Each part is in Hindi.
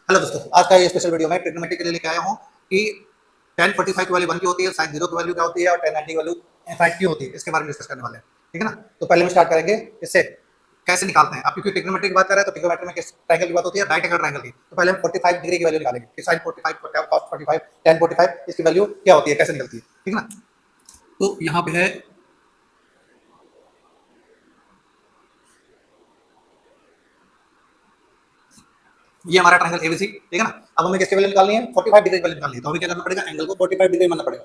हेलो दोस्तों, आज का ये स्पेशल वीडियो मैं ट्रिग्नोमेट्री के लिए लेके आया हूँ कि tan 45 की वैल्यू 1 की होती है, sin 0 की वैल्यू क्या होती है और tan 90 की वैल्यू इनफाइनाइट की होती है। इसके बारे में डिस्कस करने वाले हैं, ठीक है ना। तो पहले हम स्टार्ट करेंगे इससे कैसे निकालते हैं। आप क्योंकि ट्रिग्नोमेट्री की बात कर रहे हैं तो ट्रिग्नोमेट्री में किस ट्रायंगल की बात होती है, राइट एंगल ट्रायंगल की। तो पहले हम 45 डिग्री की वैल्यू निकालेंगे कि sin 45 cos 45 tan 45 इसकी वैल्यू क्या होती है, कैसे निकलती है, ठीक है ना। तो यहाँ पे है ये हमारा ट्रायंगल एबीसी, ठीक है ना। अब हमें किसकी वैल्यू निकालनी है, 45 डिग्री की वैल्यू निकालनी है। तो हमें क्या करना पड़ेगा, एंगल को 45 डिग्री मानना पड़ेगा।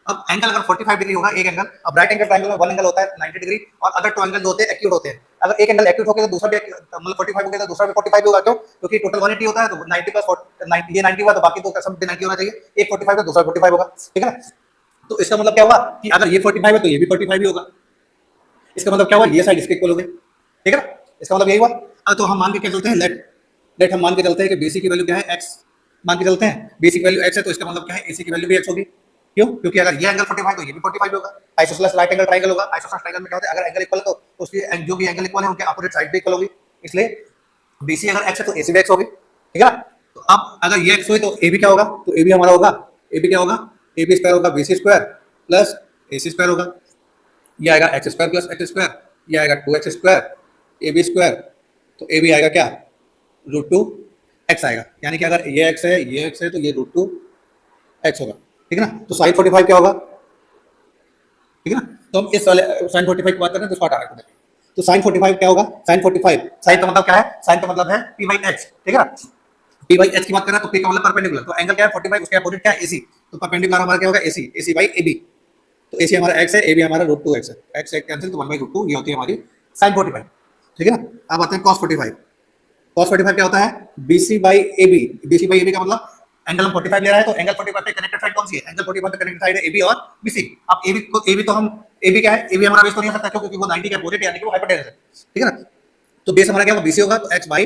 अब एंगल अगर 45 डिग्री होगा एक एंगल, अब राइट एंगल ट्रायंगल में वन एंगल होता है 90 डिग्री और अगर टू एंगल होते हैं एक्यूट होते हैं। अगर एक एंगल एक्यूट हो गया तो दूसरा भी मतलब 45 हो गया तो दूसरा भी 45 होगा। क्यों? क्योंकि टोटल 180 होता है तो 90 प्लस 90 ये 90 हुआ तो बाकी तो सब 90 होना चाहिए। एक 45 है दूसरा 45 होगा, ठीक है ना। तो इसका मतलब क्या हुआ कि अगर ये 45 है तो ये भी 45 ही होगा। इसका मतलब क्या हुआ, ये साइड इसके इक्वल हो गई, ठीक है ना। इसका मतलब यही हुआ। अब तो हम मान के क्या चलते हैं, लेट लेट हम मान के चलते हैं कि बीसी की वैल्यू क्या है, एक्स मान के चलते हैं। बीसी की वैल्यू एक्स है तो इसका मतलब क्या है, एसी की वैल्यू भी एक्स होगी। क्यों? क्योंकि अगर ये एंगल 45 तो ये भी 45 होगा। आइसोसेलेस राइट एंगल ट्रायंगल होगा। आइसोसेलेस ट्रायंगल में क्या होता है, अगर एंगल इक्वल है तो उसकी जो भी एंगल इक्वल है उनके अपोजिट साइड भी इक्वल होगी। इसलिए बीसी अगर एक्स है तो एसी भी एक्स होगी, ठीक है ना। तो अब अगर ये एक्स हुई तो ए भी क्या होगा, तो ए भी हमारा होगा, ए भी क्या होगा, ए बी स्क्वायर होगा, BC square plus AC square होगा। ये आएगा x square plus x square, ये आएगा 2x square A B square. तो ए बी आएगा क्या, √2 एक्स आएगा। यानी कि अगर ये एक्स है ये एक्स है तो ये √2 एक्स होगा, ठीक है ना। तो साइन 45 क्या होगा, ठीक है ना। तो हम इस वाले साइन 45 की बात करें तो इसका हटा रखते हैं। तो साइन 45 क्या होगा, साइन 45 साइन का मतलब क्या है, साइन का मतलब है पी बाई एच, ठीक है ना। पी बाई एच की बात करें तो पी का मतलब परपेंडिकुलर, तो एंगल क्या है 45 उसके अपोजिट क्या है एसी। तो परपेंडिकुलर हमारा क्या होगा AC, AC by A B. तो एसी हमारा एक्स है, ए बी हमारा √2 एक्स है, एक्स एक कैंसिल तो 1/√2 ये होती है हमारी साइन 45, ठीक है ना। अब आते हैं कॉस 45। कॉस 45 क्या होता है, BC by A B. BC by A B का मतलब एंगल हम 45 ले रहे हैं तो एंगल 45 पे कनेक्टेड साइड कौन सी है, एंगल 45 पे कनेक्टेड साइड है एबी और बीसी। अब एबी को एबी तो हम एबी क्या है, एबी हमारा बेस तो नहीं हो सकता क्योंकि वो 90 के अपोजिट यानी कि वो हाइपोटेनस है, ठीक है ना। तो बेस हमारा क्या होगा, बीसी होगा तो x बाई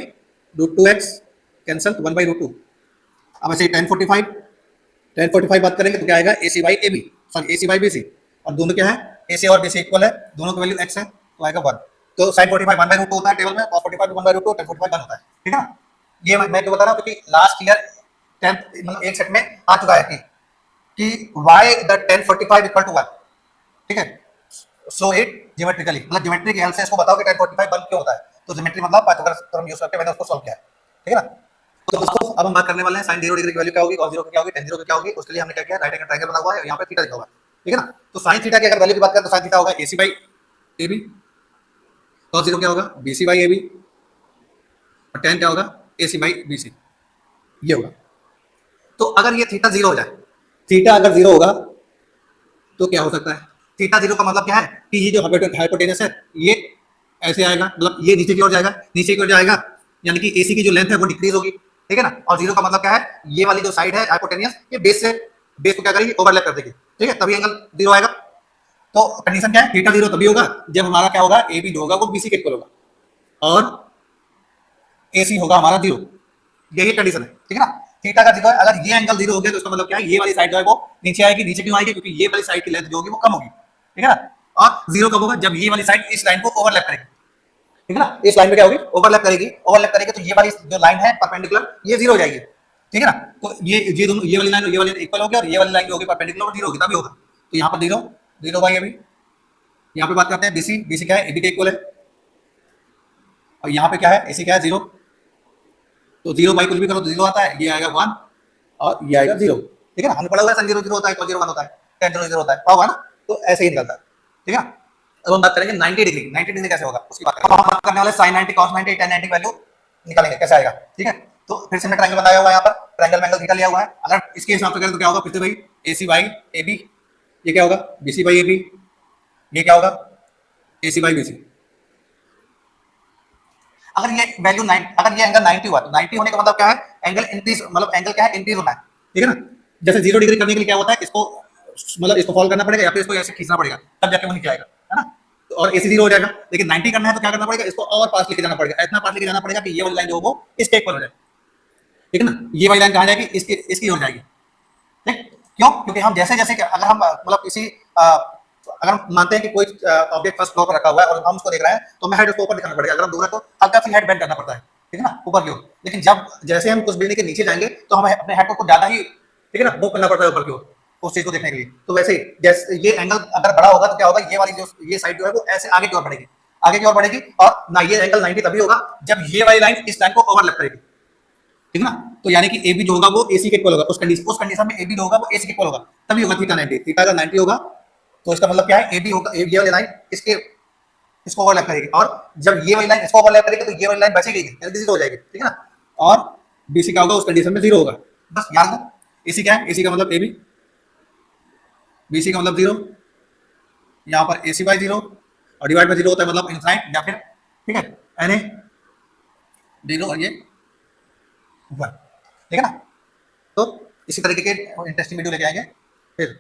√2 एक्स कैंसल 1/√2। अब ऐसे tan 45 बात करेंगे तो क्या आएगा, AC by A B, sorry AC by BC. और दोनों क्या है, एसी और बीसी इक्वल है, दोनों की वैल्यू x है तो आएगा 1। तो sin 45 1/√2 होता है टेबल में, cos 45 1/√2, tan 45 1 होता है, ठीक है ना। ये मैं क्यों बता रहा हूँ क्योंकि लास्ट ईयर 10 मतलब एक सेट में आ चुका है कि y the tan 45 equal to 1, ठीक है। सो इट ज्योमेट्रिकली, मतलब ज्योमेट्री की हेल्प से इसको बताओ कि tan 45 1 क्यों होता है। तो ज्योमेट्री मतलब पाइथागोरस थ्योरम यूज करके मैंने उसको सॉल्व किया है, ठीक है ना। तो दोस्तों अब हम बात करने वाले हैं sin 0 डिग्री की वैल्यू क्या होगी, cos 0 की क्या होगी, tan 0 की क्या होगी। उसके लिए हमने क्या किया, राइट एंगल ट्रायंगल बना हुआ है, यहाँ पे थीटा लिखा हुआ है, ठीक है ना। तो sin थीटा की अगर वैल्यू की बात करें तो sin थीटा होगा AC बाई AB, cos 0 क्या होगा BC बाई AB और tan क्या होगा AC बाई BC, ये होगा। तो अगर ये थीटा 0 हो जाए, थीटा अगर 0 होगा तो क्या हो सकता है, थीटा 0 का मतलब क्या है कि ये जो हाइपोटेनस है ये ऐसे आएगा, मतलब ये नीचे की ओर जाएगा, नीचे की ओर जाएगा यानी कि एसी की जो लेंथ है वो डिक्रीज होगी, ठीक है ना। और 0 का मतलब क्या है, ये वाली जो साइड है हाइपोटेनियस ये बेस को क्या करेगी, ओवरलैप कर देगी, ठीक है, तभी एंगल 0 आएगा। तो कंडीशन क्या है, थीटा 0 तभी होगा जब हमारा क्या होगा, ए बी जो होगा वो बीसी के इक्वल होगा और एसी होगा हमारा 0, यही कंडीशन है, ठीक है ना। थीटा का 0 है, अगर ये एंगल 0 हो गया तो इसका मतलब क्या है, ये वाली साइड जो है वो नीचे आएगी। नीचे क्यों आएगी, क्योंकि ये वाली साइड की लेंथ जो होगी वो कम होगी, ठीक है ना। और 0 कब होगा, जब ये वाली साइड इस लाइन को ओवरलैप करेगी, ठीक है ना। इस लाइन में क्या होगी, ओवरलैप करेगी, ओवरलैप करेगी तो ये वाली जो लाइन है परपेंडिकुलर ये 0 हो जाएगी, ठीक है ना। तो ये दोनों, ये वाली लाइन और ये वाली इक्वल होगी और ये वाली लाइन जो होगी परपेंडिकुलर और 0 होगी तभी होगा। तो यहाँ पर 0 0 बाई एबी। यहाँ पे बात करते हैं बीसी, बीसी क्या है, एबी के इक्वल है। और यहाँ पे क्या है, एसी क्या है 0। तो 0 बाई कुछ भी करो तो 0 आता है, ये आएगा 1 और ये आएगा 0, ठीक है ना। हमने पढ़ा हुआ है sin 0 0 होता है, cos 0 1 होता है, tan 0 0 होता है, पढ़ा हुआ है ना। तो ऐसे ही निकलता है, ठीक है ना। अब हम बात करेंगे 90 डिग्री, 90 डिग्री कैसे होगा उसकी बात करेंगे। हम बात करने वाले sin 90 cos 90 tan 90 वैल्यू निकालेंगे कैसे आएगा, ठीक है। तो फिर से हमने ट्रायंगल बनाया हुआ है, यहाँ पर ट्रायंगल में एंगल थीटा लिया हुआ है। अगर इसके हिसाब से करें तो क्या होगा, फिर से भाई AC बाई AB, ये क्या होगा BC बाई AB, ये क्या होगा AC बाई BC। अगर ये वैल्यू 9, अगर ये एंगल 90 हुआ तो 90 होने का मतलब क्या है, एंगल इंक्रीज, मतलब एंगल क्या है, इंक्रीज होना है, ठीक है ना। जैसे 0 डिग्री करने के लिए क्या होता है, इसको मतलब इसको फॉलो करना पड़ेगा या फिर इसको ऐसे खींचना पड़ेगा तब जाके वो नीचे आएगा, है ना। तो और AC 0 हो जाएगा, लेकिन 90 करना है तो क्या करना पड़ेगा, इसको और पास लेके जाना पड़ेगा, इतना पास लेके जाना पड़ेगा कि ये वाली लाइन जो वो इसके इक्वल हो जाए, ठीक है ना। ये वाली लाइन कहाँ जाएगी, इसकी इसकी हो जाएगी, ठीक। क्यों, क्योंकि हम जैसे जैसे अगर हम मतलब किसी अगर हम मानते हैं कि कोई ऑब्जेक्ट फर्स्ट फ्लोर पर रखा हुआ है और हम उसको देख रहे हैं तो हमें हेड उसको ऊपर दिखाना पड़ेगा। अगर हम दूर है तो हल्का सी हेड बेंड करना पड़ता है, ठीक है ना, ऊपर की ओर। लेकिन जब जैसे हम उस बिल्डिंग के नीचे जाएंगे तो हमें अपने हेड को कुछ ज्यादा ही, ठीक है ना, मूव करना पड़ता है ऊपर की ओर उस चीज को देखने के लिए। तो वैसे ही जैसे ये एंगल अगर बड़ा होगा तो क्या होगा, ये वाली जो ये साइड जो है वो ऐसे आगे की ओर बढ़ेगी, आगे की ओर बढ़ेगी। और ना ये एंगल 90 तभी होगा जब ये वाली लाइन इस लाइन को ओवरलैप करेगी, ठीक है ना। तो यानी कि ए बी जो होगा वो ए सी के इक्वल होगा, उस कंडीशन में ए बी जो होगा वो ए सी के इक्वल होगा, तभी होगा थीटा 90। थीटा अगर 90 होगा तो इसका मतलब क्या है, ए बी होगा, ये वाली लाइन इसके इसको ओवरलैप करेगी, और जब ये वाली लाइन इसको ओवरलैप करेगी तो ये वाली लाइन बचेगी, एलबीसी हो जाएगी, ठीक है ना। और बीसी क्या होगा, उस कंडीशन में जीरो होगा। बस याद रखो, एसी क्या है, एसी का मतलब ए बी, बीसी का मतलब जीरो, यहाँ पर एसी बाई जीरो, और डिवाइड बाई जीरो होता है मतलब इनफाइनाइट, या फिर ठीक है एन ए जीरो, और ये वन, ठीक है ना। तो इसी तरीके के इंटरेस्टिंग वीडियो लेके आएंगे फिर।